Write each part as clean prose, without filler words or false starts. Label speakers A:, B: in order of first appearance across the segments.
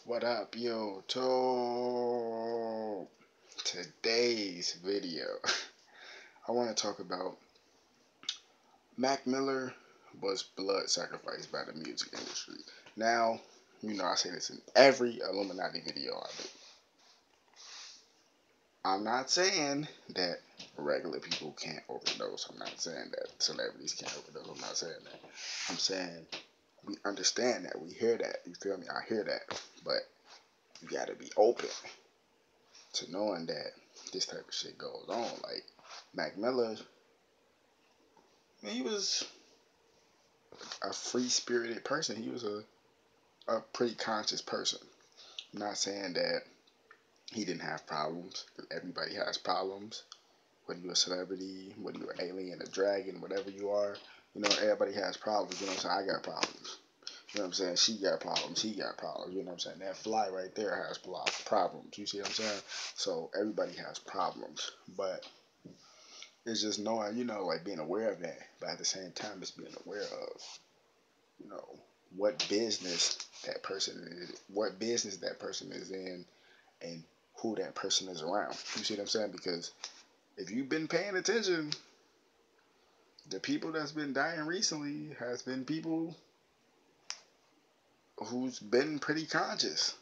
A: What up, YouTube? Today's video, I want to talk about Mac Miller was blood sacrificed by the music industry. Now, I say this in every Illuminati video I do. I'm not saying that regular people can't overdose. I'm not saying that celebrities can't overdose. I'm not saying that. I'm saying we understand that. We hear that. You feel me? I hear that. But you got to be open to knowing that this type of shit goes on. Like Mac Miller, he was a free spirited person. He was a pretty conscious person. I'm not saying that he didn't have problems. Everybody has problems. Whether you're a celebrity, whether you're an alien, a dragon, whatever you are, everybody has problems. You know what I'm saying? I got problems. You know what I'm saying? She got problems. He got problems. You know what I'm saying? That fly right there has problems. You see what I'm saying? So everybody has problems. But it's just knowing, like being aware of that. But at the same time, it's being aware of, you know, what business what business that person is in, and who that person is around. You see what I'm saying? Because if you've been paying attention, the people that's been dying recently has been people who's been pretty conscious.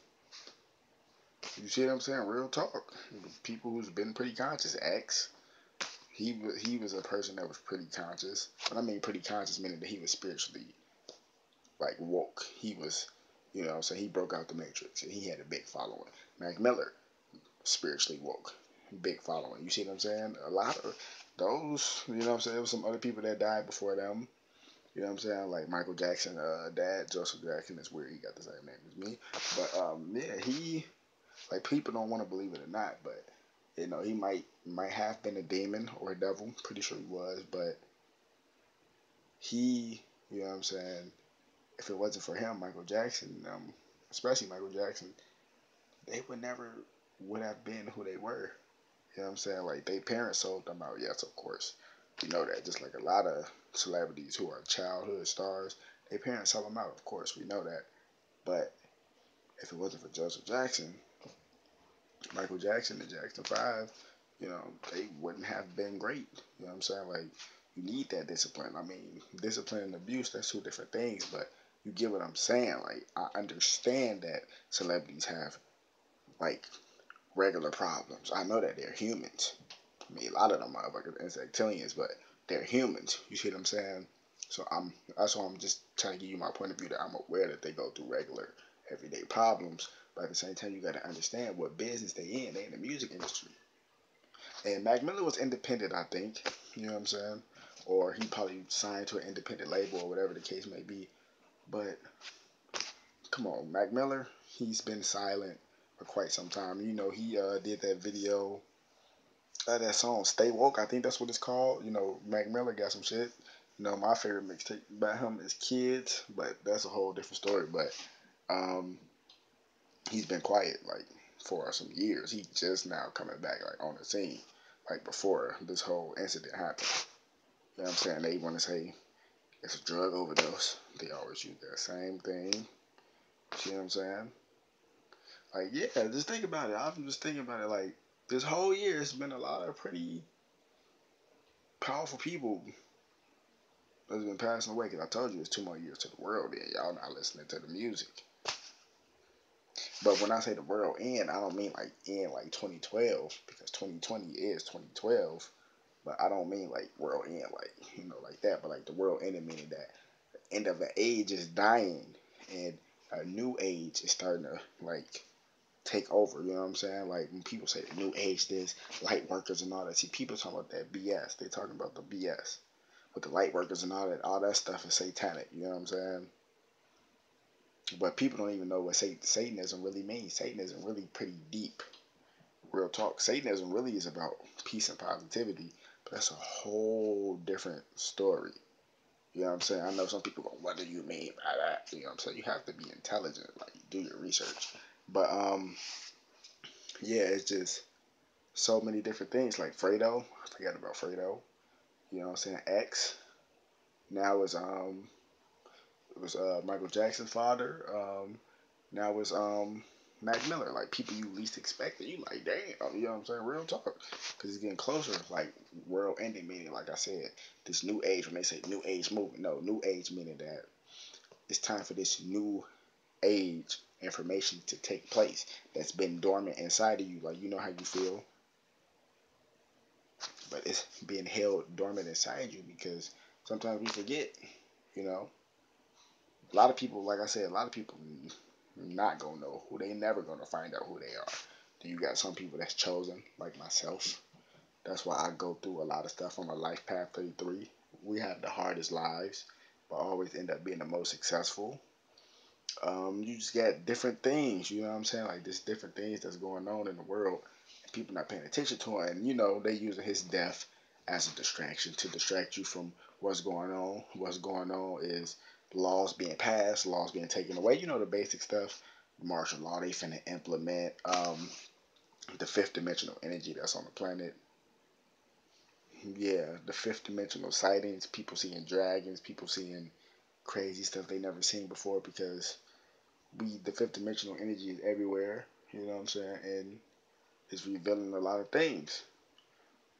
A: You see what I'm saying? Real talk. People who's been pretty conscious. X. He was a person that was pretty conscious. But I mean pretty conscious meaning that he was spiritually like woke. He was, so he broke out the matrix and he had a big following. Mac Miller, spiritually woke, big following. You see what I'm saying? A lot of those, there was some other people that died before them. You know what I'm saying? Like Michael Jackson, dad, Joseph Jackson, is weird. He got the same name as me. But yeah, he, like, people don't want to believe it or not, but he might have been a demon or a devil. Pretty sure he was, but he, you know what I'm saying? If it wasn't for him, Michael Jackson, especially Michael Jackson, they would have been who they were. You know what I'm saying? Like, their parents sold them out. Yes, of course. You know that. Just like a lot of celebrities who are childhood stars, their parents sell them out. Of course, we know that. But if it wasn't for Joseph Jackson, Michael Jackson, the Jackson 5, they wouldn't have been great. You know what I'm saying? Like, you need that discipline. I mean, discipline and abuse, that's two different things, but you get what I'm saying. Like, I understand that celebrities have, like, regular problems. I know that they're humans. I mean, a lot of them are like insectilians, but they're humans. You see what I'm saying? So that's why I'm just trying to give you my point of view, that I'm aware that they go through regular, everyday problems. But at the same time, you got to understand what business they in. They in the music industry. And Mac Miller was independent, I think. You know what I'm saying? Or he probably signed to an independent label or whatever the case may be. But come on, Mac Miller, he's been silent for quite some time. He did that video, that song "Stay Woke." I think that's what it's called. Mac Miller got some shit. My favorite mixtape by him is "Kids," but that's a whole different story. But um, he's been quiet like for some years. He just now coming back like on the scene, like before this whole incident happened. You know what I'm saying? They want to say it's a drug overdose. They always use that same thing. See what I'm saying? Like, yeah, just think about it. I'm just thinking about it. Like, this whole year, it's been a lot of pretty powerful people that's been passing away. Because I told you it's 2 more years to the world end. Y'all not listening to the music. But when I say the world end, I don't mean like end like 2012, because 2020 is 2012. But I don't mean like world end like, like that. But like the world ending meaning that the end of an age is dying and a new age is starting to like take over. You know what I'm saying? Like when people say the new age, this light workers and all that. See, people talking about that BS. They talking about the BS with the light workers and all that. All that stuff is satanic. You know what I'm saying? But people don't even know what Satanism really means. Satanism really pretty deep. Real talk. Satanism really is about peace and positivity. But that's a whole different story. You know what I'm saying? I know some people go, what do you mean by that? You know what I'm saying? You have to be intelligent. Like, do your research. But, yeah, it's just so many different things. Like Fredo. I forgot about Fredo. You know what I'm saying? X. Now it was Michael Jackson's father. Now it's Mac Miller, like people you least expected. You like, damn, you know what I'm saying? Real talk, because it's getting closer. Like world ending, meaning, like I said, this new age. When they say new age movement, no, new age meaning that it's time for this new age information to take place that's been dormant inside of you. Like you know how you feel, but it's being held dormant inside you because sometimes we forget. You know, a lot of people, like I said, a lot of people not gonna know who they never gonna find out who they are. Then you got some people that's chosen, like myself. That's why I go through a lot of stuff on my life path 33. We have the hardest lives, but always end up being the most successful. You just got different things, you know what I'm saying? Like there's different things that's going on in the world, and people not paying attention to it. And you know they using his death as a distraction to distract you from what's going on. What's going on is laws being passed, laws being taken away. You know the basic stuff. Martial law they finna implement. The fifth dimensional energy that's on the planet. Yeah, the fifth dimensional sightings. People seeing dragons. People seeing crazy stuff they never seen before because the fifth dimensional energy is everywhere. You know what I'm saying? And it's revealing a lot of things,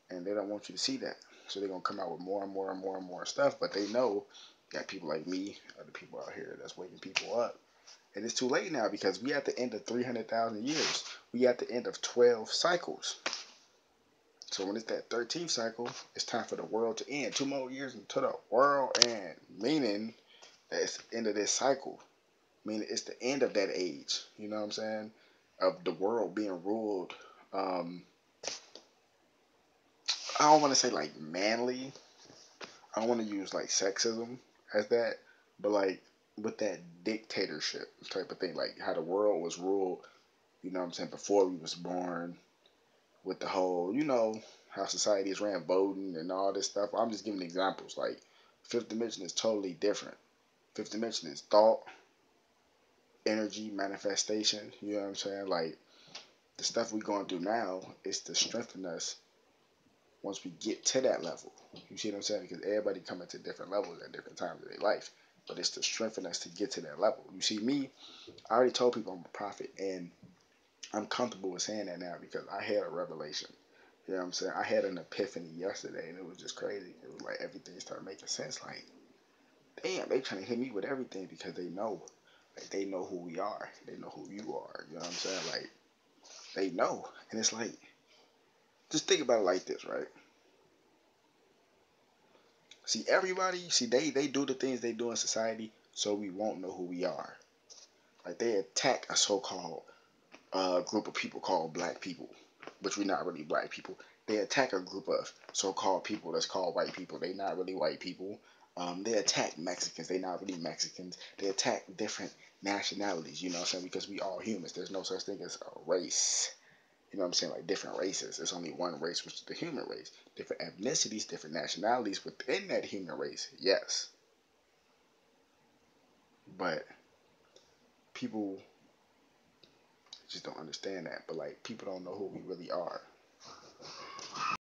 A: and they don't want you to see that. So they're gonna come out with more and more and more and more stuff. But they know you got people like me, other people out here that's waking people up. And it's too late now because we at the end of 300,000 years. We at the end of 12 cycles. So when it's that 13th cycle, it's time for the world to end. 2 more years until the world end, meaning that it's the end of this cycle. Meaning it's the end of that age. You know what I'm saying? Of the world being ruled. I don't want to say like manly. I don't want to use like sexism as that, but like with that dictatorship type of thing, like how the world was ruled. You know what I'm saying? Before we was born, with the whole, you know, how society is ran, voting and all this stuff. I'm just giving examples. Like fifth dimension is totally different. Fifth dimension is thought, energy, manifestation. You know what I'm saying? Like the stuff we're going through now is to strengthen us once we get to that level. You see what I'm saying? Because everybody coming to different levels at different times of their life. But it's to strengthen us to get to that level. You see me, I already told people I'm a prophet, and I'm comfortable with saying that now because I had a revelation. You know what I'm saying? I had an epiphany yesterday, and it was just crazy. It was like everything started making sense. Like, damn, they trying to hit me with everything because they know. Like, they know who we are. They know who you are. You know what I'm saying? Like, they know. And it's like, just think about it like this, right? See, everybody, see, they do the things they do in society so we won't know who we are. Like, they attack a so-called group of people called black people, which we're not really black people. They attack a group of so-called people that's called white people. They not really white people. They attack Mexicans. They not really Mexicans. They attack different nationalities. You know what I'm saying? Because we all humans. There's no such thing as a race. You know what I'm saying? Like different races. There's only one race, which is the human race. Different ethnicities, different nationalities within that human race. Yes, but people just don't understand that. But like people don't know who we really are.